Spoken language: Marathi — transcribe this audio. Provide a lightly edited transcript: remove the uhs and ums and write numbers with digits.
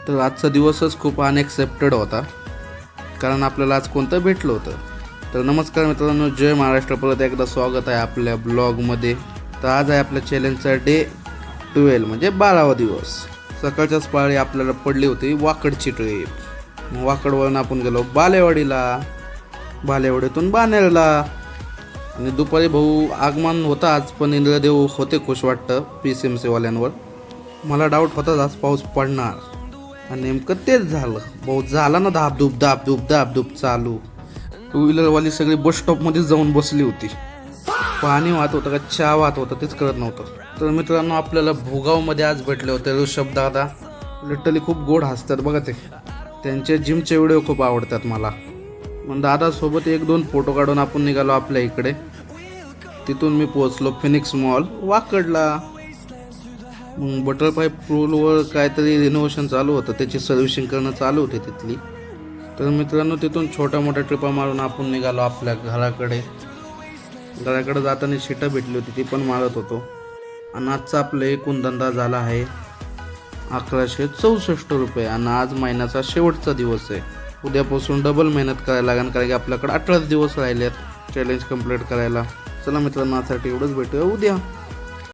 तर आजचा दिवसच खूप अनएक्सेप्टेड होता, कारण आपल्याला आज कोणतं भेटलं होतं. तर नमस्कार मित्रांनो, जय महाराष्ट्र. परत एकदा स्वागत आहे आपल्या ब्लॉगमध्ये. तर आज आहे आपल्या चॅलेंजचा डे 12 म्हणजे 12वा दिवस. सकाळच्याच पाळी आपल्याला पडली होती वाकडची ट्रिप. वाकडवरून आपण गेलो बालेवाडीला, बालेवाडीतून बानेरला. आणि दुपारी भाऊ आगमन होता आज, पण इंद्रदेव होते खुश वाटतं PCMC वाल्यांवर. मला डाऊट होता आज पाऊस पडणार, आणि नेमकं तेच झालं. भाऊ झाला ना धापधूप धापधूप धापधूप चालू. टू व्हीलरवाली सगळी बस स्टॉपमध्येच जाऊन बसली होती. पाणी वाहत होतं का चहा वाहत होतं तेच कळत नव्हतं. तर मित्रांनो, आपल्याला भोगावमध्ये आज भेटले होते ऋषभ दादा. लिटरली खूप गोड हसतात बघा ते. त्यांचे जिमचे व्हिडिओ खूप आवडतात मला. मग दादासोबत 1-2 फोटो काढून आपण निघालो आपल्या इकडे. तिथून मी पोहोचलो फिनिक्स मॉल वाकडला. मग बटरफ्लाय पूलवर काहीतरी रिनोव्हेशन चालू होतं, त्याची सर्व्हिसिंग करणं चालू होते तिथली. तर मित्रांनो, तिथून छोट्या मोठ्या ट्रिपा मारून आपण निघालो आपल्या घराकडे. घराकडे जाताना शिटा भेटली होती, ती पण मारत होतो. आणि आजचा आपला एकूण धंदा झाला आहे 1164 रुपये. आणि आज महिन्याचा शेवटचा दिवस आहे. उद्यापासून डबल मेहनत करायला लागेल, कारण की आपल्याकडे 18 दिवस राहिले आहेत चॅलेंज कंप्लीट करायला. चला मित्रांनो, आजसाठी एवढंच. भेटूया उद्या.